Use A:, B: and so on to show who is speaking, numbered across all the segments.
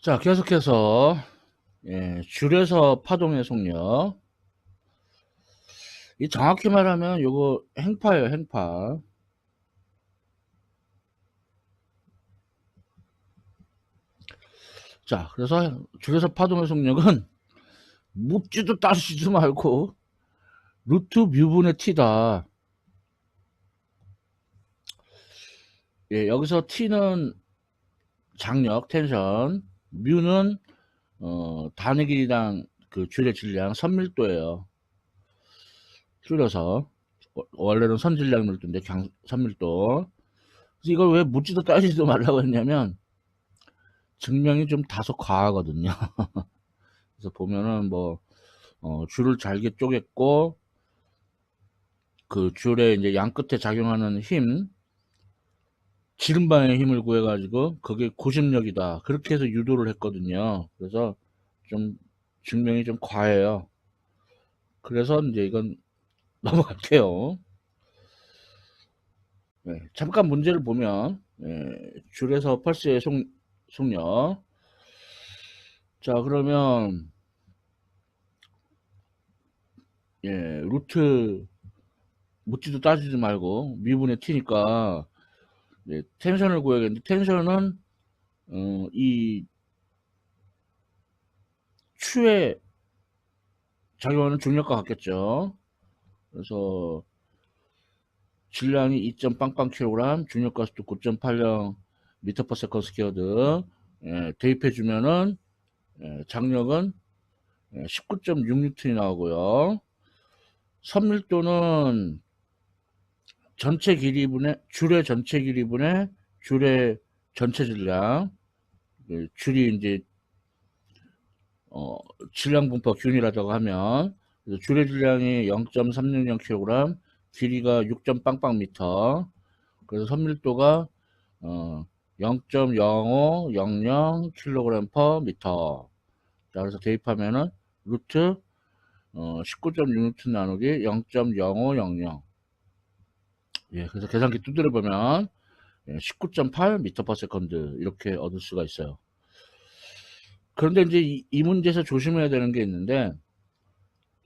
A: 자, 계속해서 줄여서 파동의 속력. 이 정확히 말하면 요거 행파예요, 행파. 자, 그래서 줄여서 파동의 속력은 묻지도 따지지도 말고 루트 뮤분의 t다. 여기서 t는 장력, 텐션, 뮤는 단위 길이당 그 줄의 질량, 선밀도예요. 줄여서 원래는 선질량 밀도인데 선밀도. 그래서 이걸 왜 묻지도 따지지도 말라고 했냐면 증명이 좀 다소 과하거든요. 그래서 보면은 뭐 줄을 잘게 쪼갰고 그 줄에 이제 양 끝에 작용하는 힘, 지름방의 힘을 구해가지고 그게 고심력이다. 그렇게 해서 유도를 했거든요. 그래서 좀 증명이 좀 과해요. 그래서 이제 이건 넘어갈게요. 잠깐 문제를 보면 줄에서 펄스의 속력. 자, 그러면 루트 묻지도 따지지 말고 미분의 t니까 텐션을 구해야겠는데 텐션은 이 추에 작용하는 중력과 같겠죠. 그래서 질량이 2. 빵빵 kg, 중력가속도 9.80 m/s 스퀘어드 대입해 주면은 장력은 19.6N이 나오고요. 선밀도는 전체 길이분의 줄의 전체 길이분의 줄의 전체 질량. 줄이 이제 질량 분포 균일하다고 하면 줄의 질량이 0.360kg, 길이가 6. 빵빵 미터. 그래서 선밀도가 0.0500kg/m. 자, 그래서 대입하면은 루트 19.6N 나누기 0.0500. 그래서 계산기 두드려 보면 19.8 m/s 이렇게 얻을 수가 있어요. 그런데 이제 이 문제에서 조심해야 되는 게 있는데,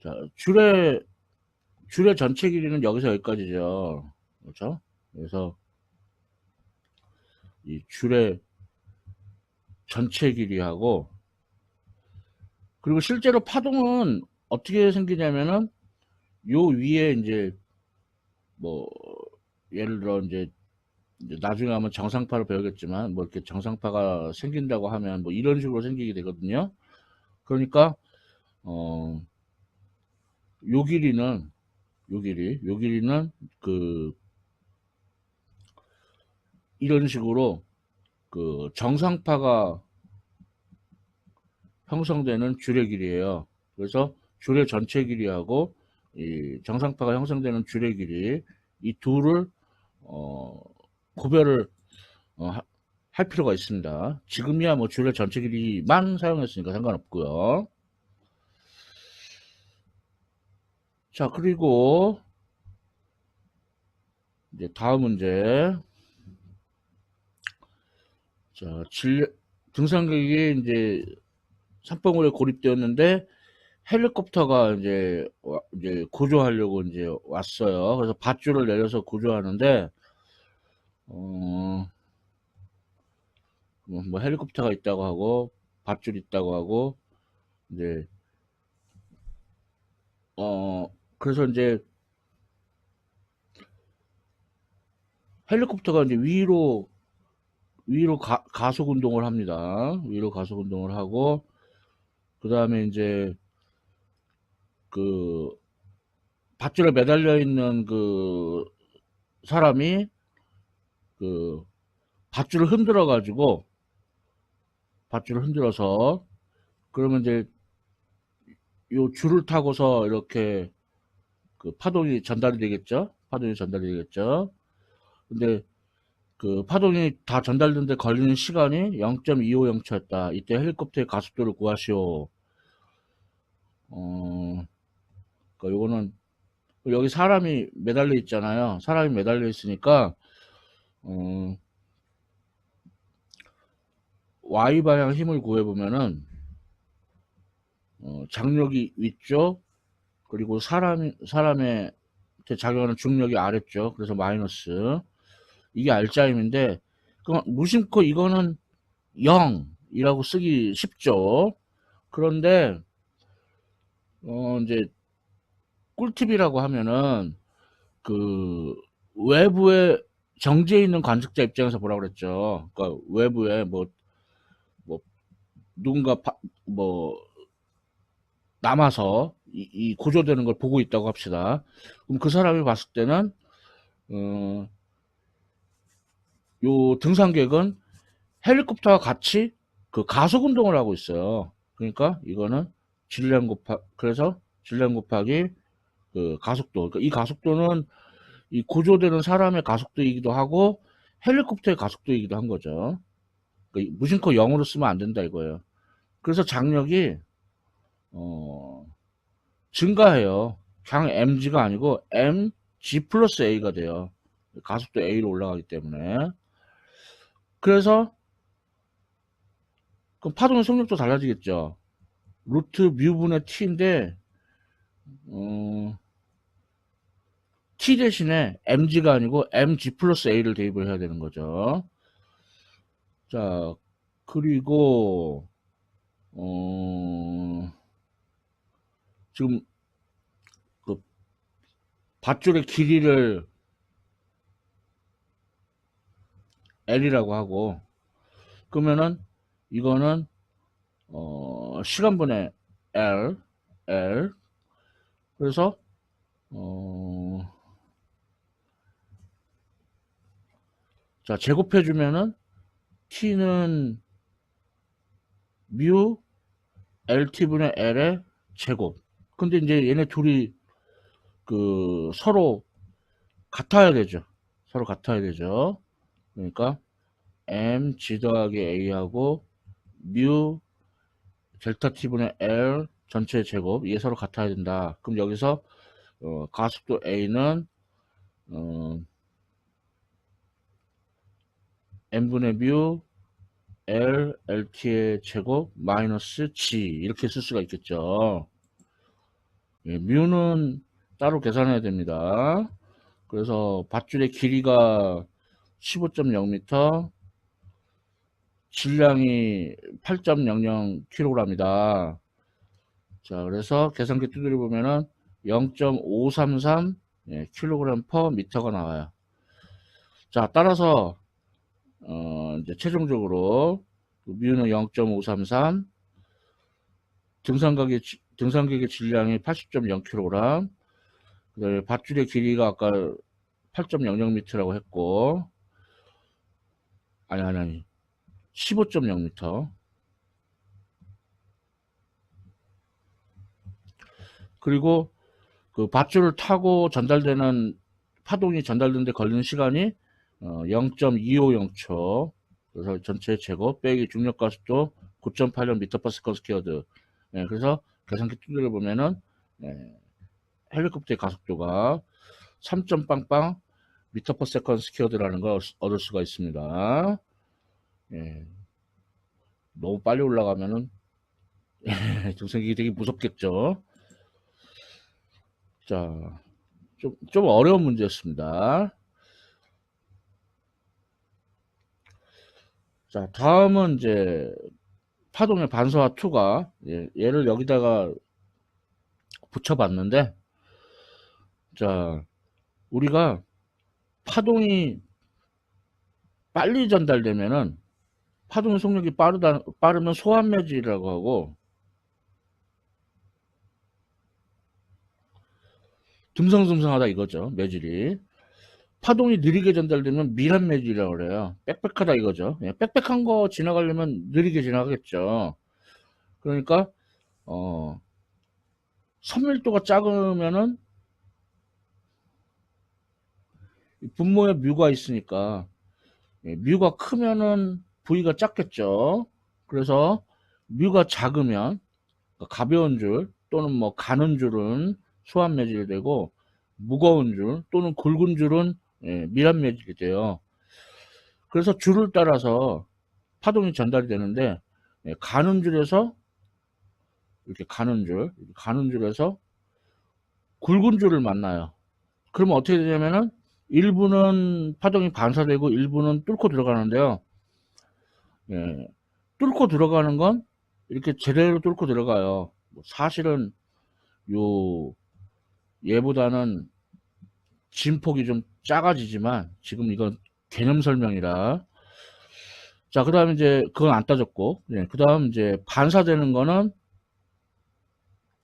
A: 자, 줄의 전체 길이는 여기서 여기까지죠. 그렇죠? 그래서 이 줄의 전체 길이하고, 그리고 실제로 파동은 어떻게 생기냐면은 요 위에 이제 뭐 예를 들어 이제 나중에 하면 정상파를 배우겠지만 뭐 이렇게 정상파가 생긴다고 하면 뭐 이런 식으로 생기게 되거든요. 그러니까 어 요 길이는 요 길이는 그 이런 식으로 그 정상파가 형성되는 줄의 길이에요. 그래서 줄의 전체 길이하고 이 정상파가 형성되는 줄의 길이, 이 둘을 어, 구별을 할 필요가 있습니다. 지금이야 뭐 줄의 전체 길이만 사용했으니까 상관없고요. 자, 그리고 이제 다음 문제. 자, 등산객이 이제 산봉우리에 고립되었는데 헬리콥터가 이제 구조하려고 이제 왔어요. 그래서 밧줄을 내려서 구조하는데 어, 뭐 헬리콥터가 있다고 하고 밧줄이 있다고 하고 이제 그래서 이제 헬리콥터가 이제 위로 가속 운동을 합니다. 위로 가속 운동을 하고 그 다음에 이제 그 밧줄에 매달려 있는 그 사람이 그 밧줄을 흔들어 가지고 밧줄을 흔들어서 그러면 이제 요 줄을 타고서 이렇게 그 파동이 전달이 되겠죠. 파동이 전달이 되겠죠. 근데 그 파동이 다 전달되는데 걸리는 시간이 0.250초였다. 이때 헬리콥터의 가속도를 구하시오. 어, 그러니까 요거는 여기 사람이 매달려 있잖아요. 사람이 매달려 있으니까 어, Y방향 힘을 구해보면은, 장력이 위쪽, 그리고 사람의 작용하는 중력이 아래쪽, 그래서 마이너스. 이게 R자임인데, 그럼 무심코 이거는 0이라고 쓰기 쉽죠. 그런데, 이제, 꿀팁이라고 하면은, 그, 외부에 정지해 있는 관측자 입장에서 보라고 그랬죠. 그러니까 외부에 뭐, 누군가, 뭐, 남아서 이 구조되는 걸 보고 있다고 합시다. 그럼 그 사람이 봤을 때는, 어, 요 등산객은 헬리콥터와 같이 그 가속 운동을 하고 있어요. 그러니까 이거는 그래서 질량 곱하기 그 가속도. 그러니까 이 가속도는 이 구조되는 사람의 가속도이기도 하고 헬리콥터의 가속도이기도 한 거죠. 그러니까 무심코 0으로 쓰면 안 된다 이거예요. 그래서 장력이 어, 증가해요. 그냥 mg가 아니고 mg 플러스 a가 돼요. 가속도 a로 올라가기 때문에. 그래서 그럼 파동의 속력도 달라지겠죠. 루트 뮤분의 t인데 t 대신에 mg가 아니고 mg 플러스 a를 대입을 해야 되는 거죠. 자, 그리고 지금 그 밧줄의 길이를 L이라고 하고, 그러면은 이거는 시간분의 L. 그래서 자, 제곱해 주면은 T는 뮤 LT분의 L의 제곱. 근데 이제 얘네 둘이 그 서로 같아야 되죠. 서로 같아야 되죠. 그러니까 mg 더하기 a하고 뮤 델타 t분의 L 전체 제곱, 이게 서로 같아야 된다. 그럼 여기서 가속도 A는 n분의 뮤 L LT의 제곱 마이너스 G, 이렇게 쓸 수가 있겠죠. 예, 뮤는 따로 계산해야 됩니다. 그래서 밧줄의 길이가 15.0m, 질량이 8.00kg이다. 자, 그래서 계산기 두드려 보면은 0.533 kg per m가 나와요. 자, 따라서 이제 최종적으로 뮤는 0.533, 등산객의 질량이 80.0kg, 그다음에 밧줄의 길이가 아까 8.00m라고 했고, 아니 15.0m. 그리고 그 밧줄을 타고 전달되는 파동이 전달되는데 걸리는 시간이 0.250초. 그래서 전체 제곱 빼기 중력 가속도 9.86 m/s 스퀘어드. 예, 그래서 계산기 두드려 보면은 예, 헬리콥터의 가속도가 3. 빵빵 m/s 스퀘어드라는 걸 얻을 수가 있습니다. 예, 너무 빨리 올라가면은 등산객이 되게 무섭겠죠. 자, 좀 어려운 문제였습니다. 자, 다음은 이제 파동의 반사화 2가, 얘를 여기다가 붙여봤는데, 자, 우리가 파동이 빨리 전달되면은 파동의 속력이 빠르면 소환 매질이라고 하고, 듬성듬성하다 이거죠, 매질이. 파동이 느리게 전달되면 미란 매질이라고 그래요. 빽빽하다 이거죠. 빽빽한 거 지나가려면 느리게 지나가겠죠. 그러니까 선밀도가 작으면은 분모에 뮤가 있으니까 뮤가 크면은 V가 작겠죠. 그래서 뮤가 작으면 가벼운 줄 또는 뭐 가는 줄은 소환 매질이 되고, 무거운 줄 또는 굵은 줄은 밀환 매질이 돼요. 그래서 줄을 따라서 파동이 전달이 되는데, 예, 가는 줄에서 이렇게 가는 줄에서 굵은 줄을 만나요. 그러면 어떻게 되냐면은 일부는 파동이 반사되고 일부는 뚫고 들어가는데요. 예, 뚫고 들어가는 건 이렇게 제대로 뚫고 들어가요. 뭐 사실은 요 얘보다는 진폭이 좀 작아지지만 지금 이건 개념 설명이라. 자, 그 다음에 이제 그건 안 따졌고, 예, 그 다음 이제 반사되는 거는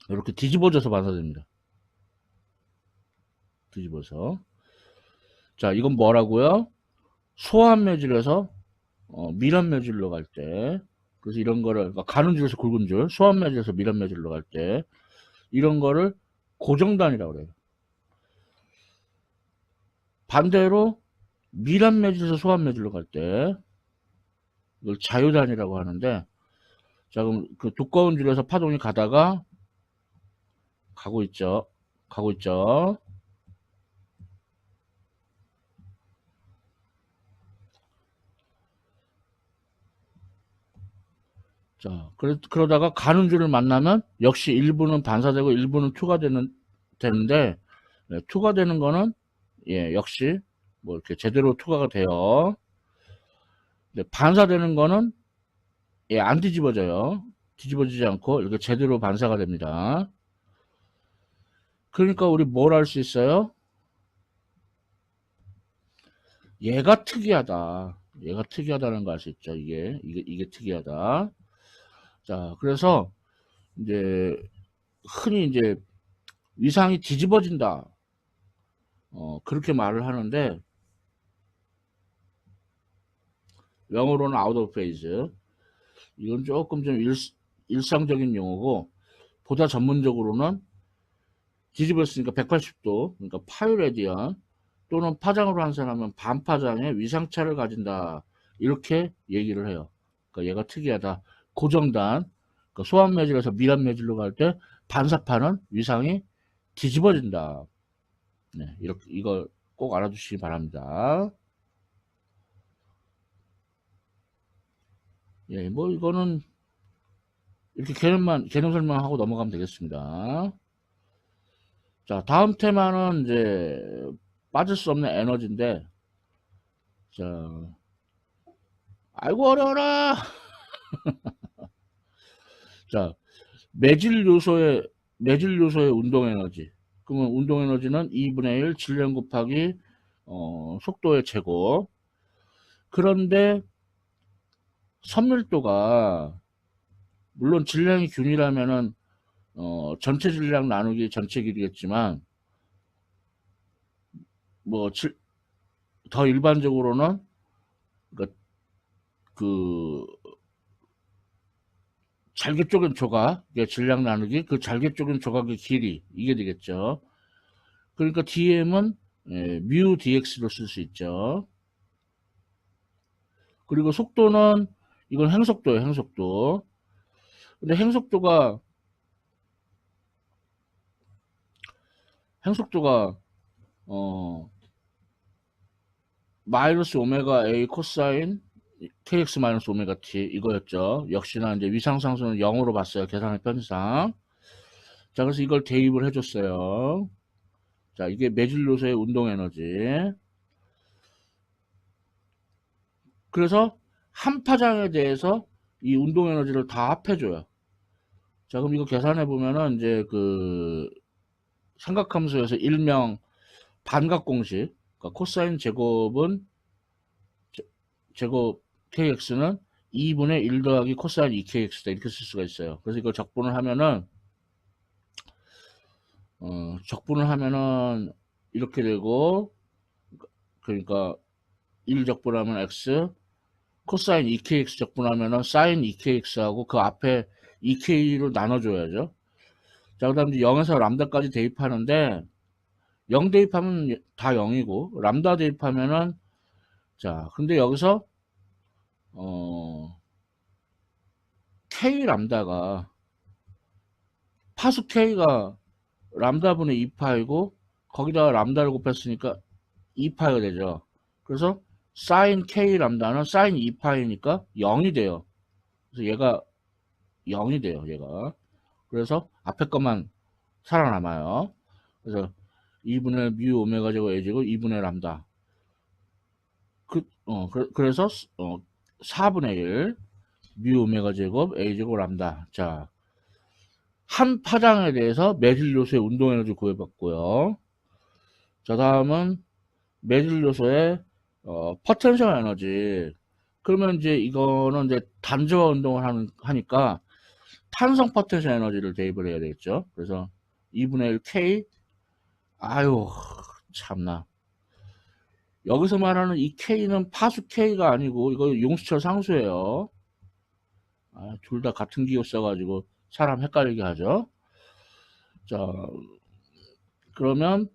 A: 이렇게 뒤집어져서 반사됩니다. 뒤집어서. 자, 이건 뭐라고요? 소환 매질에서 밀원 매질로 갈 때, 그래서 이런 거를, 그러니까 가는 줄에서 굵은 줄, 소환 매질에서 밀원 매질로 갈 때, 이런 거를 고정단이라고 그래요. 반대로 밀원 매질에서 소환 매질로 갈 때, 이걸 자유단이라고 하는데, 자, 그럼 그 두꺼운 줄에서 파동이 가고 있죠. 가고 있죠. 자, 그러다가 가는 줄을 만나면 역시 일부는 반사되고 일부는 되는데, 네, 투가 되는 거는, 예, 역시 뭐 이렇게 제대로 투과가 돼요. 근데 반사되는 거는, 예, 안 뒤집어져요. 뒤집어지지 않고 이렇게 제대로 반사가 됩니다. 그러니까 우리 뭘 할 수 있어요? 얘가 특이하다. 얘가 특이하다는 거 알 수 있죠. 이게 특이하다. 자, 그래서 이제 흔히 이제 위상이 뒤집어진다. 그렇게 말을 하는데, 영어로는 out of phase. 이건 조금 좀 일상적인 용어고, 보다 전문적으로는 뒤집었으니까 180도, 그러니까 파유레디안 또는 파장으로 환산하면 반파장의 위상차를 가진다. 이렇게 얘기를 해요. 그러니까 얘가 특이하다. 고정단, 그러니까 소환 매질에서 밀환 매질로 갈 때 반사파는 위상이 뒤집어진다. 네, 이렇게 이걸 꼭 알아두시기 바랍니다. 예, 뭐 이거는 이렇게 개념 설명하고 넘어가면 되겠습니다. 자, 다음 테마는 이제 빠질 수 없는 에너지인데, 자, 아이고 어려워라. 자, 매질 요소의 운동 에너지. 그러면 운동 에너지는 2분의 1 질량 곱하기 속도의 제곱. 그런데 선밀도가 물론 질량이 균이라면은 전체 질량 나누기 전체 길이겠지만 뭐 더 일반적으로는 그러니까 그 잘게 쪼갠 조각의 질량 나누기 그 잘게 쪼갠 조각의 길이 이게 되겠죠. 그러니까 DM은 뮤 dx로 쓸 수 있죠. 그리고 속도는 이건 행속도예요, 행속도. 근데 행속도가 어 마이너스 오메가 A 코사인 kx 마이너스 오메가 t 이거였죠. 역시나 이제 위상상수는 0으로 봤어요. 계산의 편의상. 자, 그래서 이걸 대입을 해줬어요. 자, 이게 매질 요소의 운동 에너지. 그래서 한 파장에 대해서 이 운동 에너지를 다 합해줘요. 자, 그럼 이거 계산해 보면은 이제 그 삼각함수에서 일명 반각 공식, 그러니까 코사인 제곱은 제곱 kx는 2분의 1 더하기 코사인 2kx다 이렇게 쓸 수가 있어요. 그래서 이걸 적분을 하면은 이렇게 되고, 그러니까 1 적분하면 x, 코사인 2kx 적분하면은 사인 2kx하고 그 앞에 2k로 나눠줘야죠. 자, 그 다음에 0에서 람다까지 대입하는데 0 대입하면 다 0이고 람다 대입하면은, 자, 근데 여기서 k 람다가 파수 k가 람다분의 2파이고 거기다가 람다를 곱했으니까 2파이가 되죠. 그래서 사인 K 람다는 사인 2파이니까 0이 돼요. 그래서 얘가 0이 돼요, 얘가. 그래서 앞에 것만 살아남아요. 그래서 2분의 뮤 오메가 제곱 A 제곱 2분의 람다. 그래서 4분의 1 뮤 오메가 제곱 A 제곱 람다. 자, 한 파장에 대해서 매질 요소의 운동 에너지 구해봤고요. 자, 다음은 매질 요소의 포텐셜 에너지. 그러면 이제 이거는 이제 단조화 운동을 하니까 탄성 포텐셜 에너지를 대입을 해야 되겠죠. 그래서 2분의 1 K. 아유, 참나. 여기서 말하는 이 K는 파수 K가 아니고 이거 용수철 상수예요. 둘 다 같은 기호 써가지고 사람 헷갈리게 하죠. 자, 그러면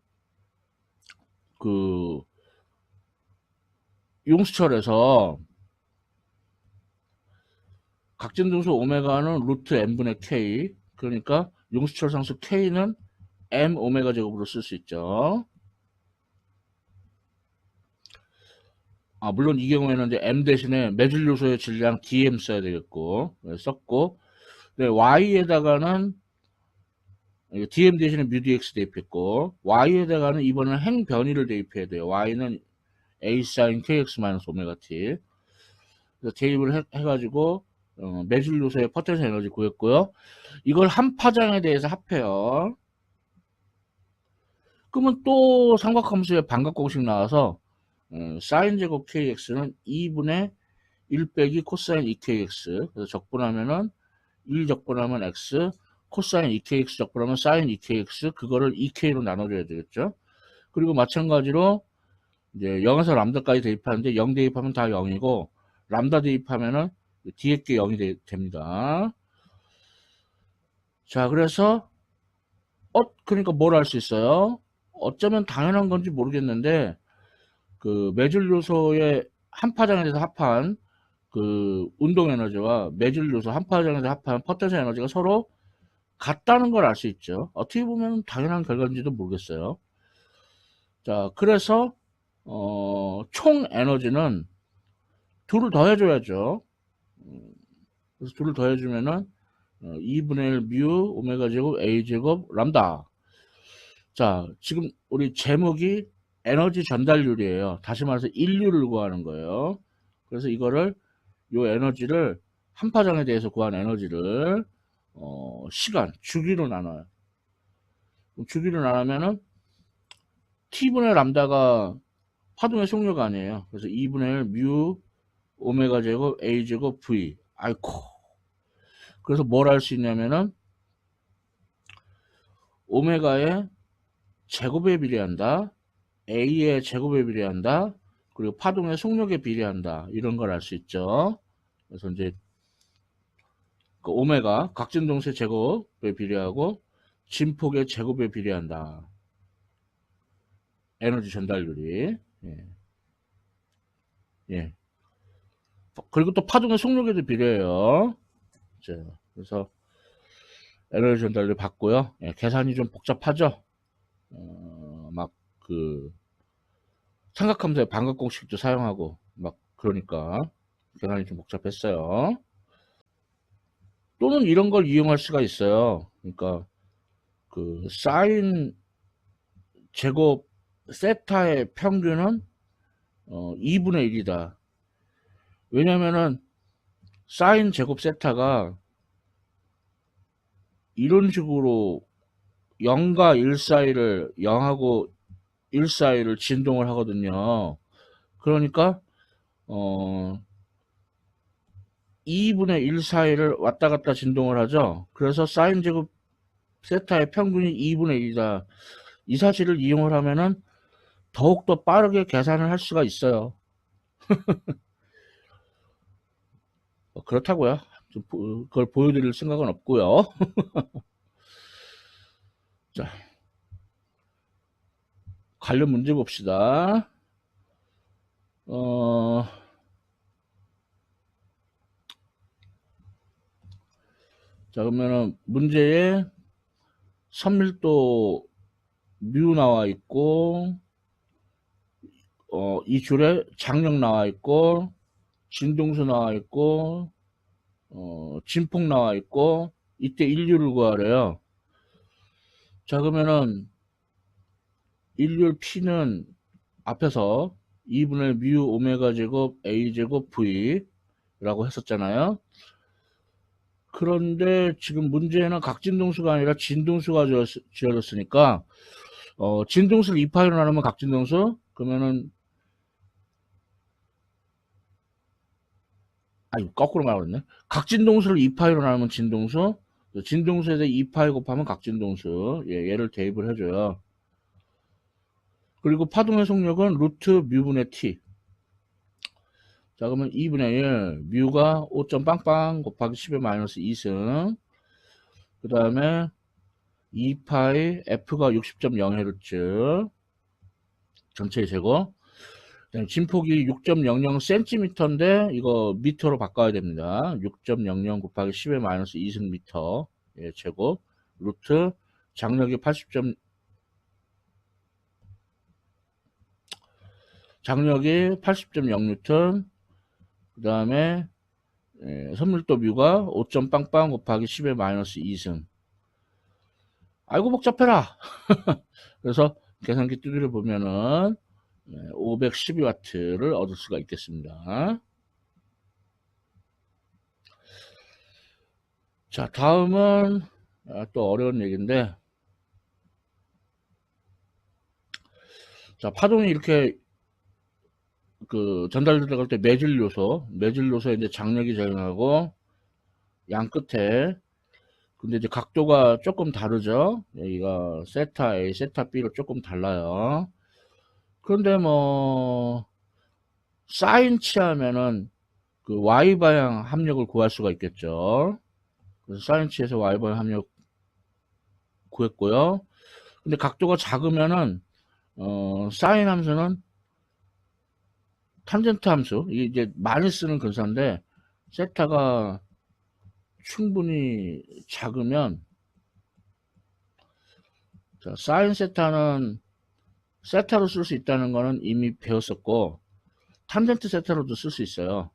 A: 그 용수철에서 각진등수 오메가는 루트 m분의 K. 그러니까 용수철 상수 K는 m 오메가 제곱으로 쓸 수 있죠. 물론 이 경우에는 이제 m 대신에 매질 요소의 질량 dm 써야 되겠고, 썼고, 네, y에다가는 dm 대신에 뮤 dx 대입했고, y에다가는 이번에는 행변이를 대입해야 돼요. y는 a sin kx 마이너스 오메가 t. 그래서 대입을 해가지고 매질 요소의 포텐셜 에너지 구했고요. 이걸 한 파장에 대해서 합해요. 그러면 또 삼각함수의 반각 공식 나와서 사인 제곱 kx는 2분의 1 빼기 코사인 2kx. 그래서 적분하면은 1 적분하면 x, 코사인 2kx 적분하면 사인 2kx. 그거를 2k로 나눠줘야 되겠죠. 그리고 마찬가지로 이제 0에서 람다까지 대입하는데 0 대입하면 다 0이고 람다 대입하면은 뒤에 게 0이 됩니다. 자, 그래서 그러니까 뭘 알 수 있어요? 어쩌면 당연한 건지 모르겠는데 그 매질 요소의 한 파장에 대해서 합한 그 운동 에너지와 매질 요소 한 파장에서 합한 포텐셜 에너지가 서로 같다는 걸 알 수 있죠. 어떻게 보면 당연한 결과인지도 모르겠어요. 자, 그래서 총 에너지는 둘을 더해줘야죠. 그래서 둘을 더해주면은 2분의 1 뮤 오메가 제곱 A 제곱 람다. 자, 지금 우리 제목이 에너지 전달률이에요. 다시 말해서 인류를 구하는 거예요. 그래서 이거를 요 에너지를 한 파장에 대해서 구한 에너지를 시간 주기로 나눠요. 주기로 나누면은 t분의 람다가 파동의 속력 아니에요. 그래서 2분의 1 뮤 오메가 제곱 A 제곱 V. 아이코. 그래서 뭘 할 수 있냐면은 오메가의 제곱에 비례한다. A의 제곱에 비례한다. 그리고 파동의 속력에 비례한다. 이런 걸 알 수 있죠. 그래서 이제 그 오메가 각진동세 제곱에 비례하고 진폭의 제곱에 비례한다. 에너지 전달률이. 예. 예. 그리고 또 파동의 속력에도 비례해요. 자, 그래서 에너지 전달률 받고요. 예, 계산이 좀 복잡하죠. 막 그 삼각함수의 반각 공식도 사용하고 막 그러니까 계산이 좀 복잡했어요. 또는 이런 걸 이용할 수가 있어요. 그러니까 그 사인 제곱 세타의 평균은 2분의 1이다. 왜냐면은 사인 제곱 세타가 이런 식으로 0과 1 사이를 0하고 1 사이를 진동을 하거든요. 그러니까 2분의 1 사이를 왔다 갔다 진동을 하죠. 그래서 사인 제곱 세타의 평균이 2분의 1이다. 이 사실을 이용을 하면은 더욱더 빠르게 계산을 할 수가 있어요. 그렇다고요. 그걸 보여드릴 생각은 없고요. 자, 관련 문제 봅시다. 자, 그러면은 문제에 선밀도 뮤 나와 있고 이 줄에 장력 나와 있고, 진동수 나와 있고, 진폭 나와 있고, 이때 일률을 구하래요. 자, 그러면은, 일률 P는 앞에서 2분의 뮤 오메가 제곱 A 제곱 V라고 했었잖아요. 그런데 지금 문제는 각진동수가 아니라 진동수가 지어졌으니까, 진동수를 2파이로 나누면 각진동수? 그러면은, 거꾸로 말하겠네. 각진동수를 2파이로 나누면 진동수, 진동수에 대해 2파이 곱하면 각진동수. 예, 얘를 대입을 해줘요. 그리고 파동의 속력은 루트 뮤분의 t. 자, 그러면 2분의 1, 뮤가 5점 빵빵 곱하기 10의 마이너스 2승. 그 다음에 2파이 f가 60.0Hz. 전체의 제곱. 진폭이 6.00cm인데 이거 미터로 바꿔야 됩니다. 6.00 곱하기 10의 마이너스 2승 미터. 예, 제곱. 루트 장력이 80. 장력이 80.0N. 그 다음에 선밀도 뮤가 5점 빵빵 곱하기 10의 마이너스 2승. 아이고 복잡해라. 그래서 계산기 두드려 보면은 512W를 얻을 수가 있겠습니다. 자, 다음은 또 어려운 얘기인데, 자, 파동이 이렇게 전달 들어갈 때 매질 요소에 이제 장력이 작용하고 양 끝에, 근데 이제 각도가 조금 다르죠. 여기가 세타 A, 세타 B로 조금 달라요. 그런데 뭐 사인 치하면은 그 Y 방향 합력을 구할 수가 있겠죠. 그래서 사인 치에서 Y 방향 합력 구했고요. 근데 각도가 작으면은 사인 함수는 탄젠트 함수, 이게 이제 많이 쓰는 근사인데 세타가 충분히 작으면, 자, 사인 세타는 세타로 쓸 수 있다는 거는 이미 배웠었고 탄젠트 세타로도 쓸 수 있어요.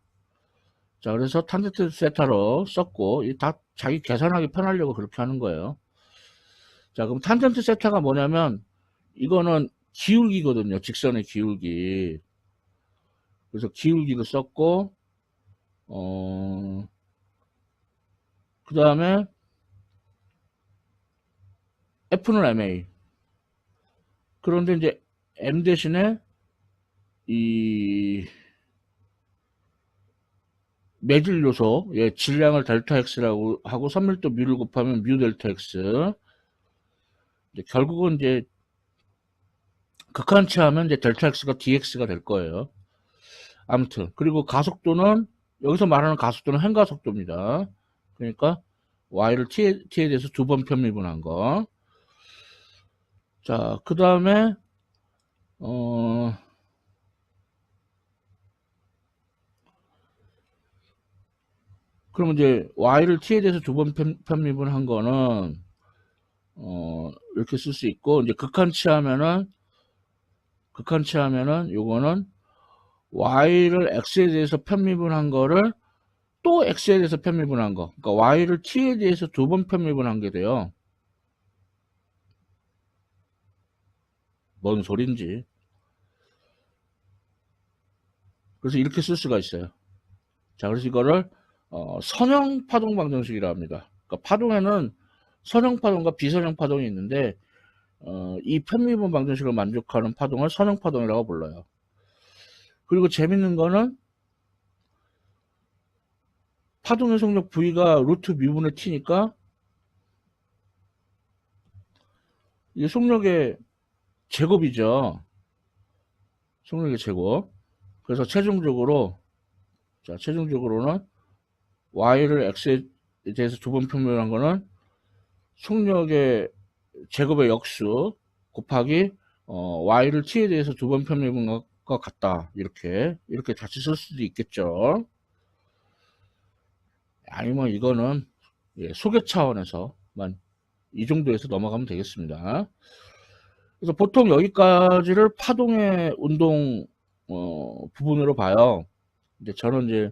A: 자, 그래서 탄젠트 세타로 썼고, 이 다 자기 계산하기 편하려고 그렇게 하는 거예요. 자, 그럼 탄젠트 세타가 뭐냐면 이거는 기울기거든요. 직선의 기울기. 그래서 기울기를 썼고, 그 다음에 F는 MA. 그런데 이제 M 대신에 이 매질 요소, 예, 질량을 델타 X라고 하고 선밀도 뮤를 곱하면 뮤 델타 X. 이제 결국은 이제 극한치하면 이제 델타 X가 dx가 될 거예요. 아무튼 그리고 가속도는 여기서 말하는 가속도는 행가속도입니다. 그러니까 y를 t에 대해서 2번 편미분한 거. 자, 그 다음에 그러면 이제 y를 t에 대해서 2번 편미분한 거는 이렇게 쓸 수 있고, 이제 극한치하면은 요거는 y를 x에 대해서 편미분한 거를 또 x에 대해서 편미분한 거. 그러니까 y를 t에 대해서 2번 편미분한 게 돼요. 뭔 소린지. 그래서 이렇게 쓸 수가 있어요. 자, 그래서 이거를 선형 파동 방정식이라고 합니다. 그러니까 파동에는 선형 파동과 비선형 파동이 있는데 이 편미분 방정식을 만족하는 파동을 선형 파동이라고 불러요. 그리고 재밌는 거는 파동의 속력 V가 루트 뮤분의 T니까 이게 속력의 제곱이죠. 속력의 제곱. 그래서 최종적으로는 Y를 X에 대해서 2번 표현한 거는 속력의 제곱의 역수 곱하기 Y를 T에 대해서 2번 표현한 것과 같다. 이렇게 다시 쓸 수도 있겠죠. 아니면 이거는 소개 차원에서만 이 정도에서 넘어가면 되겠습니다. 그래서 보통 여기까지를 파동의 운동 부분으로 봐요. 이제 저는 이제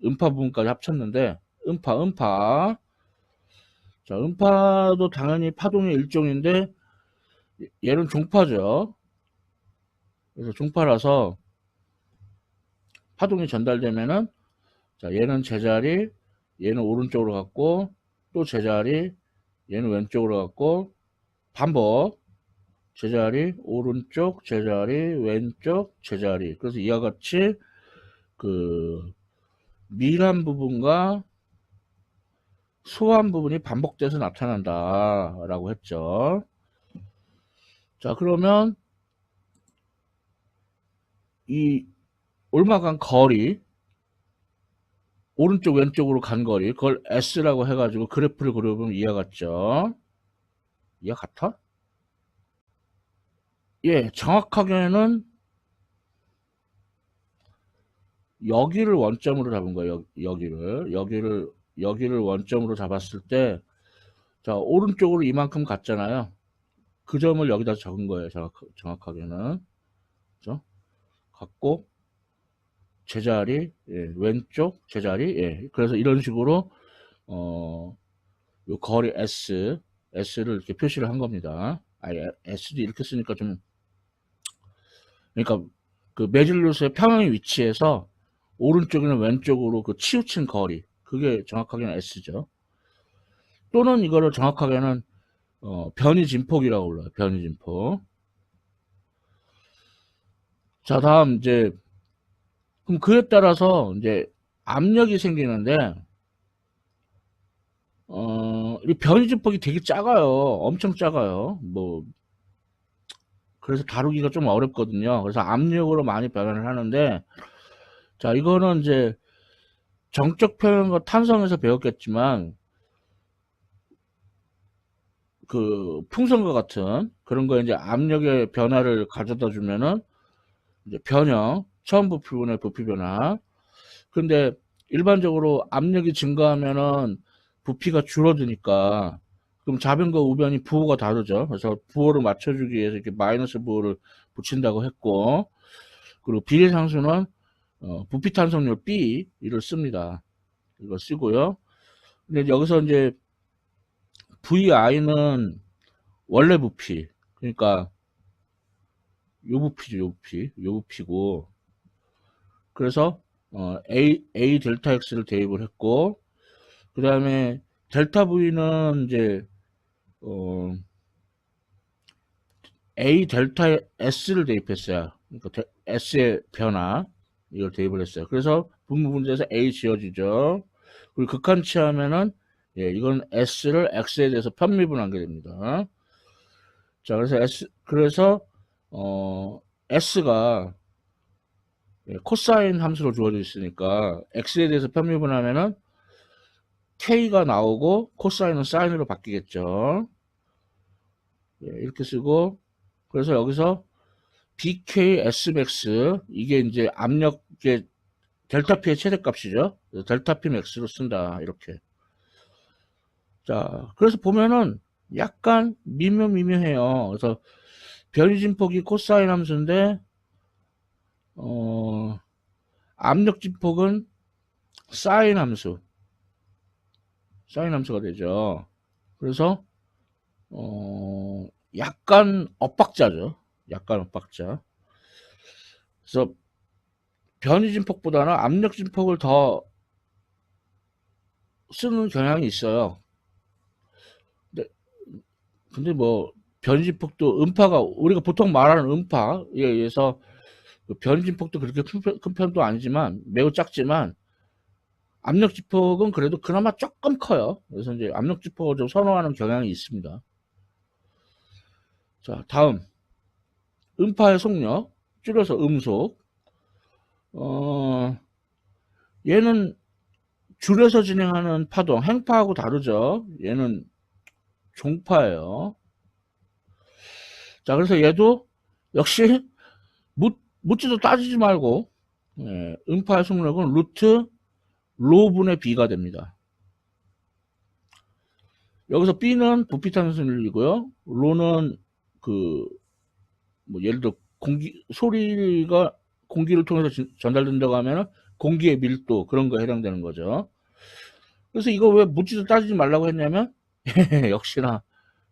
A: 음파 부분까지 합쳤는데, 음파. 자, 음파도 당연히 파동의 일종인데, 얘는 종파죠. 그래서 종파라서 파동이 전달되면은, 자, 얘는 제자리, 얘는 오른쪽으로 갔고, 또 제자리, 얘는 왼쪽으로 갔고, 반복. 제자리, 오른쪽, 제자리, 왼쪽, 제자리. 그래서 이와 같이 그 밀한 부분과 소한 부분이 반복돼서 나타난다라고 했죠. 자, 그러면 이 올라간 거리, 오른쪽 왼쪽으로 간 거리, 그걸 S라고 해가지고 그래프를 그려보면 이와 같죠. 이와 같아? 예, 정확하게는 여기를 원점으로 잡은 거예요. 여기를 원점으로 잡았을 때, 자, 오른쪽으로 이만큼 갔잖아요. 그 점을 여기다 적은 거예요. 정확하게는. 그죠? 갔고, 제자리, 예, 왼쪽, 제자리, 예. 그래서 이런 식으로, 요 거리 S를 이렇게 표시를 한 겁니다. S도 이렇게 쓰니까 좀, 그러니까 그 매질로스의 평형의 위치에서 오른쪽이나 왼쪽으로 그 치우친 거리, 그게 정확하게는 S죠. 또는 이거를 정확하게는 변이 진폭이라고 불러요. 변이 진폭. 자, 다음 이제 그럼 그에 따라서 이제 압력이 생기는데 이 변이 진폭이 되게 작아요. 엄청 작아요. 뭐 그래서 다루기가 좀 어렵거든요. 그래서 압력으로 많이 변환을 하는데 자, 이거는 이제 정적 표현과 탄성에서 배웠겠지만 그 풍선과 같은 그런 거 이제 압력의 변화를 가져다 주면은 이제 변형, 처음 부피분의 부피 변화. 근데 일반적으로 압력이 증가하면은 부피가 줄어드니까 그럼 좌변과 우변이 부호가 다르죠. 그래서 부호를 맞춰주기 위해서 이렇게 마이너스 부호를 붙인다고 했고 그리고 비례상수는 부피 탄성률 B를 씁니다. 이거 쓰고요. 근데 여기서 이제 VI는 원래 부피 그러니까 요 부피죠, 요 부피고 그래서 A 델타 X를 대입을 했고 그 다음에 델타 V는 이제 어, A 델타 S를 대입했어요. 그러니까 S의 변화 이걸 대입을 했어요. 그래서 분모 분자에서 A 지어지죠. 그리고 극한치하면은 예, 이건 S를 X에 대해서 편미분하게 됩니다. 자, 그래서 S가 예, 코사인 함수로 주어져 있으니까 X에 대해서 편미분하면은 K가 나오고 코사인은 사인으로 바뀌겠죠. 예, 이렇게 쓰고 그래서 여기서 BK Smax 이게 이제 압력의 델타 P의 최대값이죠. 델타 P max로 쓴다 이렇게. 자, 그래서 보면은 약간 미묘해요. 그래서 변이진폭이 코사인 함수인데 압력진폭은 사인 함수가 되죠. 그래서 약간 엇박자죠. 약간 엇박자. 그래서 변이진폭보다는 압력진폭을 더 쓰는 경향이 있어요. 근데 뭐 변이진폭도 음파가 우리가 보통 말하는 음파에 의해서 그 변이진폭도 그렇게 큰 편도 아니지만 매우 작지만 압력진폭은 그래도 그나마 조금 커요. 그래서 이제 압력진폭을 좀 선호하는 경향이 있습니다. 자, 다음 음파의 속력 줄여서 음속. 얘는 줄여서 진행하는 파동 행파하고 다르죠. 얘는 종파예요. 자, 그래서 얘도 역시 묻지도 따지지 말고 예, 음파의 속력은 루트 로분의 B가 됩니다. 여기서 B는 부피 탄성률이고요. 로는 그 뭐 예를 들어 공기를 통해서 전달된다고 하면은 공기의 밀도 그런 거에 해당되는 거죠. 그래서 이거 왜 묻지도 따지지 말라고 했냐면 역시나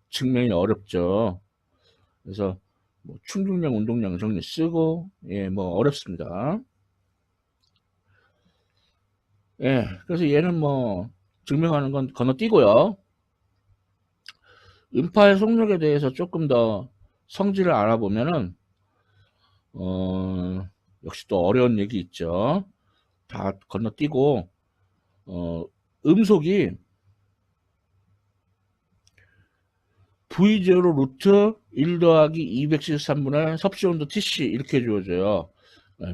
A: 증명이 어렵죠. 그래서 뭐 충격량, 운동량 정리 쓰고 뭐 어렵습니다. 그래서 얘는 뭐 증명하는 건 건너뛰고요. 음파의 속력에 대해서 조금 더 성질을 알아보면은 역시 또 어려운 얘기 있죠. 다 건너뛰고 음속이 V0 루트 1 더하기 273분의 섭씨 온도 TC 이렇게 주어져요.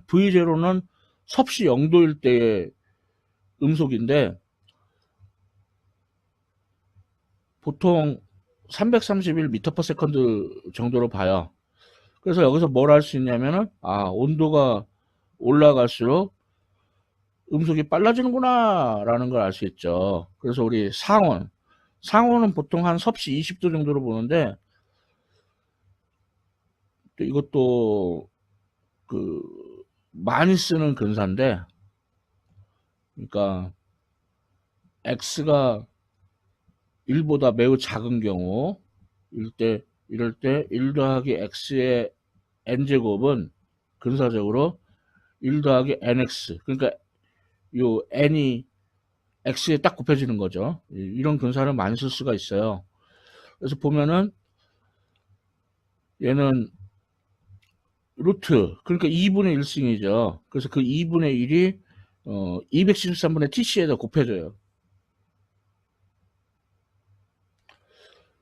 A: V0는 섭씨 0도일 때의 음속인데 보통 331m/s 정도로 봐요. 그래서 여기서 뭘 할 수 있냐면은 온도가 올라갈수록 음속이 빨라지는구나 라는 걸 알 수 있죠. 그래서 우리 상온은 보통 한 섭씨 20도 정도로 보는데 또 이것도 그 많이 쓰는 근사인데 그러니까 x가 1보다 매우 작은 경우 이럴 때 1 더하기 x의 n제곱은 근사적으로 1 더하기 nx 그러니까 요 n이 x에 딱 곱해지는 거죠. 이런 근사를 많이 쓸 수가 있어요. 그래서 보면은 얘는 루트 그러니까 2분의 1승이죠. 그래서 그 2분의 1이 273분의 tc에다 곱해져요.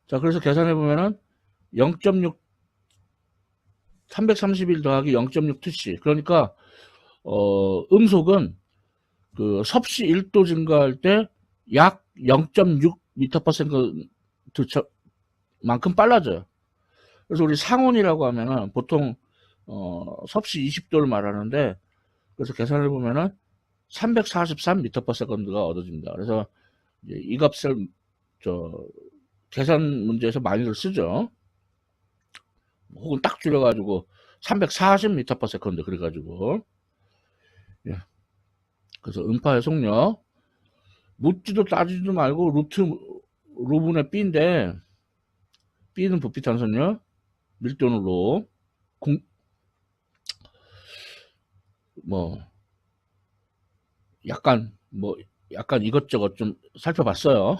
A: 자, 그래서 계산해 보면은 0.6 331 더하기 0.6 tc 그러니까 음속은 그 섭씨 1도 증가할 때 약 0.6m/s 만큼 빨라져요. 그래서 우리 상온이라고 하면은 보통 섭씨 20도를 말하는데 그래서 계산을 보면은 343m/s가 얻어집니다. 그래서 이 값을 계산 문제에서 많이들 쓰죠. 혹은 딱 줄여가지고 340m/s 그래가지고 그래서 음파의 속력 묻지도 따지지도 말고 루트 로분의 B인데 B는 부피탄소력 밀도는 로 뭐 약간 이것저것 좀 살펴봤어요.